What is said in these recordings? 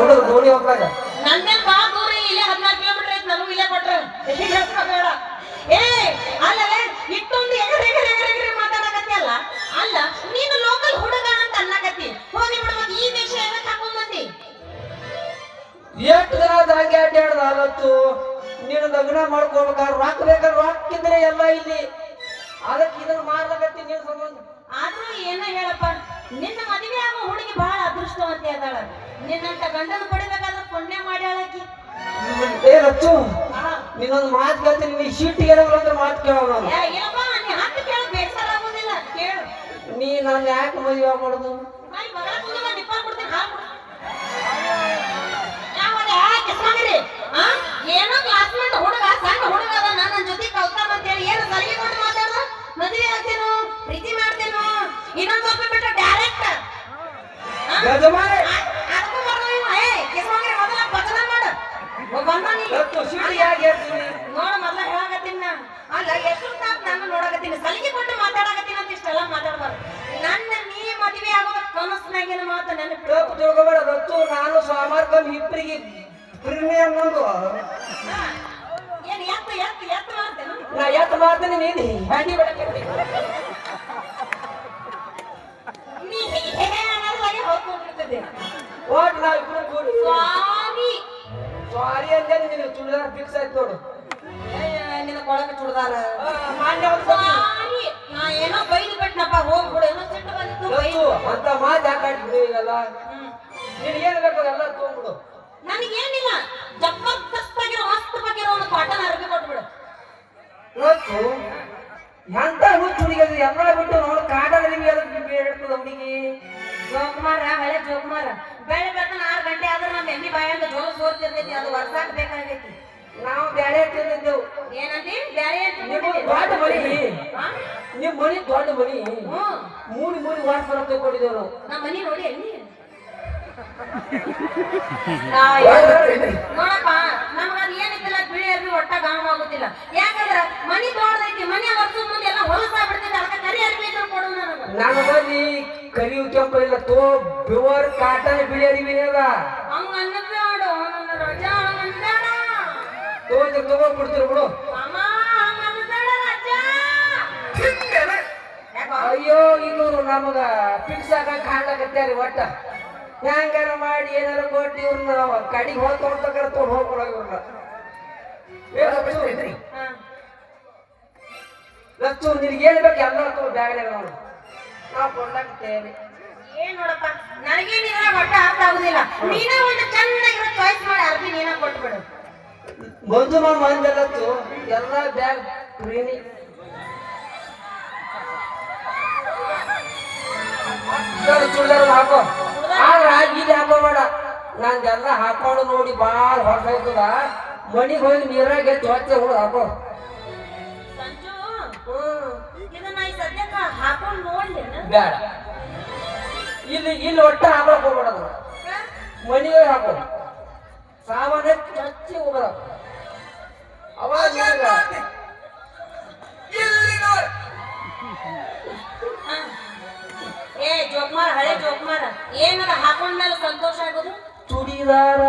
ಹುಡುಗ ಗೋಣಿ ಹೋಗ್ದಾಗ ನಂದೇನ್ ಬಾ ದೂರ ಇಲ್ಲೇ 14 ಕಿಲೋಮೀಟರ್ ಐತಿ ನನಗೂ ಇಲ್ಲೇ ಕೊಟ್ರೆ ಬೇಡ ಏ ಅಲ್ಲವೇ ಇಟ್ಟೊಂದು ಎಗರೆ ಮಾತಾಡಕತ್ತಿ ಅಲ್ಲ ಅಲ್ಲ ನೀನು ಲೋಕಲ್ ಹುಡುಗ ಅಂತ ಅನ್ನಕತ್ತಿ ಹೋಗಿ ಬಿಡ್ಬೇಕು ಈ ದೇಶ ಏನಕ್ಕೆ ಹಾಕೊಂಡ್ ಬಂದಿ ಎಷ್ಟು ದಿನ ಹಂಗೆ ಅಡ್ಡಾಡ್ದ ಆಲತ್ತು ನೀನು ಲಗ್ನ ಮಾಡ್ಕೋಬೇಕಾದ್ರೆ ರೊಕ್ಕ ಬೇಕಾದ್ರೆ ರೊಕ್ಕಿದ್ರೆ ಎಲ್ಲ ಇಲ್ಲಿ ಅದಕ್ಕೆ ಇದನ್ನ ಮಾಡ್ಲಾಗತ್ತಿ ನೀನು ಸಂಬಂಧ ಆದ್ರೂ ಏನ ಹೇಳಪ್ಪ ನಿನ್ನ ಮದುವೆ ಆಗೋ ಹುಡುಗಿ ಬಹಳ ಅದೃಷ್ಟವಂತೆ ಅದಾಳ ನಿನ್ನಂತ ಗಂಡನ ಪಡಿಬೇಕಾದ್ರೆ ಪುಣ್ಯ ಮಾಡ್ಯಾಳಕಿ ಏ ರಚ್ಚು ನೀನೊಂದು ಮಾತು ಕೇಳ್ತೀನಿ ನೀ ಶೀಟಿಗೆ ಅಂದ್ರೆ ಮಾತು ಕೇಳೋ ನಾನು ಏನಪ್ಪ ನೀ ಹತ್ತು ಕೇಳ ಬೇಸರ ಆಗೋದಿಲ್ಲ ಕೇಳು ನೀ ನಾನು ಯಾಕೆ ಮದುವೆ ಮಾಡೋದು ಏನೋ ಕ್ಲಾಸ್ಮೇಟ್ ಹುಡುಗ ಸಣ್ಣ ಹುಡುಗ ಅದ ನನ್ನ ಜೊತೆ ಕಲ್ತಾನ ಅಂತ ಹೇಳಿ ಏನು ಸಲಿಗೆ ಕೊಟ್ಟು ಮಾತಾಡ ಮದುವೆ ಆಗ್ತೇನೋ ಪ್ರೀತಿ ಮಾಡ್ತೇನೋ ಇನ್ನೊಂದ್ ಸ್ವಲ್ಪ ಬಿಟ್ಟ ಡೈರೆಕ್ಟ್ ನೋಡ ಮೊದ್ಲ ಹೇಳಾಕತ್ತೀನಿ ಅಲ್ಲ ಎಷ್ಟು ನಾನು ನೋಡಕತ್ತೀನಿ ಸಲಿಗೆ ಕೊಟ್ಟು ಮಾತಾಡಕತ್ತೀನಿ ಅಂತ ಇಷ್ಟೆಲ್ಲ ಮಾತಾಡ್ಬಾರ್ದು ನನ್ನ ನೀ ಮದುವೆ ಆಗೋದ ಕನಸ್ನಾಗಿನ ಮಾತು ನನ್ನ ತಿಳ್ಕೊಬೇಡ ರತ್ತು ನಾನು ಸಾಮಾರ್ಕೊಂಡು ಇಬ್ಬರಿಗೆ ಪ್ರೀಮಿಯಂ ಒಂದು ಏನ್ ಎತ್ತು ಮಾಡ್ತೇನೆ ನಾ ಎತ್ತು ಮಾಡ್ತೇನೆ ನೀನು ಹ್ಯಾಂಡಿ ಬಿಡಕ್ಕೆ ನೀ ಅನ್ನೋದಾಗೆ ಹೋಗ್ಕೊಂಡಿರ್ತದೆ ಓಟ್ ನಾ ಇಬ್ಬರು ಕೂಡಿ ಸಾರಿ ಅಂದ್ರೆ ನೀನು ಚುಡಿದಾರ ಫಿಕ್ಸ್ ಆಯ್ತು ನೋಡು ನಿನ್ನ ಕೊಳಕ ಚುಡಿದಾರ ಮಾನ್ಯ ಸಾರಿ ನಾ ಏನೋ ಬೈದು ಬಿಟ್ನಪ್ಪ ಹೋಗ್ಬಿಡು ಏನೋ ಸಿಟ್ಟು ಬಂದಿತ್ತು ಅಂತ ಮಾತು ಯಾಕಾಡ್ಬಿಡು ಈಗೆಲ್ಲ ನೀನು ಏನು ಬೇಕು ಎಲ್ಲ ತಗೊಂಡ್ಬಿಡು ನನಗೇನಿಲ್ಲ ಜಬರ್ದಸ್ತ್ ಆಗಿರೋ ಮಸ್ತ್ ಆಗಿರೋ ಒಂದು ಕಾಟನ್ ಅರ್ಬಿ ಕೊಟ್ಬಿಡು ಇವತ್ತು ಎಂತ ಹುಚ್ಚು ಹುಡುಗಿ ಎಲ್ಲ ಬಿಟ್ಟು ನೋಡು ಕಾಟದಲ್ಲಿ ಹೇಳ್ತದ ಹುಡುಗಿ ಜೋಕುಮಾರ ಹಳೆ ಜೋಕುಮಾರ ಬೆಳಬೇಕನ್ನ 6 ಗಂಟೆ ಆದ್ರೆ ನಮ್ಮ ಎಮ್ಮಿ ಬಾಯಿಂದ ಜೋರ ಸೋರ್ತಿರ್ತೈತಿ ಅದು ವರ್ಷಕ್ಕೆ ಬೇಕಾಗೈತಿ ನಾವು ಬ್ಯಾರೆ ಇರ್ತಿದ್ದೆವು ಏನಂತಿ ಬ್ಯಾರೆ ದೊಡ್ಡ ಮನಿ ನಿಮ್ ಮನಿ ದೊಡ್ಡ ಮನಿ ಮೂರಿ ವಾರ ಬರಕ್ಕೆ ಕೊಟ್ಟಿದ್ದೇವೆ ನಾವು ನಮ್ಮ ಮನಿ ನೋಡಿ ಎಲ್ಲಿ ನೋಡಪ್ಪ ನಮಗದು ಏನಿತ್ತಿಲ್ಲ ಬಿಳಿ ಅರ್ಬಿ ಒಟ್ಟ ಗಾಮ ಆಗುದಿಲ್ಲ ಯಾಕಂದ್ರ ಮನಿ ದೊಡ್ಡದೈತಿ ಮನೆ ವರ್ಷದ ಮುಂದೆ ಎಲ್ಲ ಹೊಲಸಾಗ್ಬಿಡ್ತೈತಿ ಅದಕ್ಕೆ ಕರಿ ಅರ್ಬಿ ಇದ್ರೆ ಕೊಡು ನನ್ನ ಬಲ್ಲಿ ಕರಿಯು ಕೆಂಪ ಇಲ್ಲ ತೋ ಪ್ಯೂರ್ ಕಾಟನ್ ಬಿಳಿ ಅರಿವಿ ಅದ ಹಂಗ ಅನ್ನಬೇಡ ನನ್ನ ರಜಾ ಅನ್ನಬೇಡ ತಗೊಂಡ್ಬಿಡ್ತೀರಿ ಬಿಡು ಅಮ್ಮ ಹಂಗ ಅನ್ನಬೇಡ ರಜಾ ಅಯ್ಯೋ ಇದು ನಮಗ ಫಿಕ್ಸ್ ಆಗ ಕಾಣ್ಲಕತ್ಯಾರಿ ಒಟ್ಟ ಹೆಂಗಾರ ಮಾಡಿ ಏನಾರ ಕೊಟ್ಟು ಇವ್ರನ್ನ ಕಡಿಗೆ ಹೋಗ್ತೊಂಡ್ತಕ್ಕಾರ ತೊಗೊಂಡು ಹೋಗ್ಕೊಡೋಗಿ ಇವ್ರನ್ನ ಲಚ್ಚು ನಿನಗೆ ಏನ್ ಬೇಕು ಎಲ್ಲ ಬ್ಯಾಗ್ನಾಗ ನೋಡು ನಾವು ಕೊಂಡಾಗ್ತೇವೆ ಏನ್ ನೋಡಪ್ಪ ನನಗೇನ್ ಇದ್ರ ಒಟ್ಟ ಅರ್ಥ ಆಗುದಿಲ್ಲ ನೀನ ಒಂದು ಚೆನ್ನಾಗಿರೋ ಚಾಯ್ಸ್ ಮಾಡಿ ಅರ್ಬಿ ನೀನ ಕೊಟ್ಬಿಡು ಮಂಜು ಮಂದೆಲ್ಲತ್ತು ಎಲ್ಲ ಬ್ಯಾಗ್ ಫ್ರೀನಿ ಚೂಡಿದಾರ ಹಾಕೋ ಆದ್ರೆ ಇಲ್ಲಿ ಹಾಕೋಬೇಡ ನಂದೆಲ್ಲ ಹಾಕೊಂಡು ನೋಡಿ ಬಾಳ ಹೊಸ ಇರ್ತದ ಮನಿಗೆ ಹೋಗಿ ನೀರಾಗೆ ಚೊಚ್ಚೆ ಹುಡುಗ ಹಾಕೋ ಸಂಜು ಇದನ್ನ ಈ ಸದ್ಯಕ್ಕ ಹಾಕೊಂಡು ನೋಡ್ಲೇನ ಬೇಡ ಇಲ್ಲಿ ಒಟ್ಟ ಹಾಕೋಕ್ ಹೋಗ್ಬೇಡದು ಮನಿಗೆ ಹಾಕೋ ಸಾಮಾನ್ಯ ಚಚ್ಚಿ ಹೋಗ್ರ ಅವಾಗ ಏ ಜೋಕ್ಮಾರ ಹಳೆ ಜೋಕ್ಮಾರ ಏನದ ಹಾಕೊಂಡ್ಮೇಲೆ ಸಂತೋಷ ಆಗೋದು ಚೂಡಿದಾರ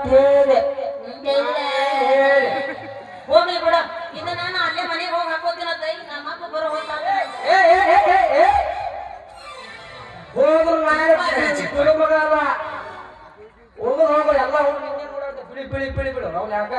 ತೇದೆ ಹೋಗ್ಲಿ ಬಿಡ ಇದು ನಾನು ಅಲ್ಲೇ ಮನೆಗೆ ಹೋಗಿ ಹಾಕೋತೀನ ತೈ ನಮ್ಮ ಅಪ್ಪ ಬರೋ ಹೋಗ್ತಾಗ ಹೋದ್ರು ನಾಳೆ ಮಗ ಅಲ್ಲ ಹೋಗೋದು ಹೋಗೋ ಎಲ್ಲ ಹೋಗಿ ನಿನ್ನೆ ನೋಡ ಬಿಳಿ ಬಿಡು ಅವ್ನು ಯಾಕ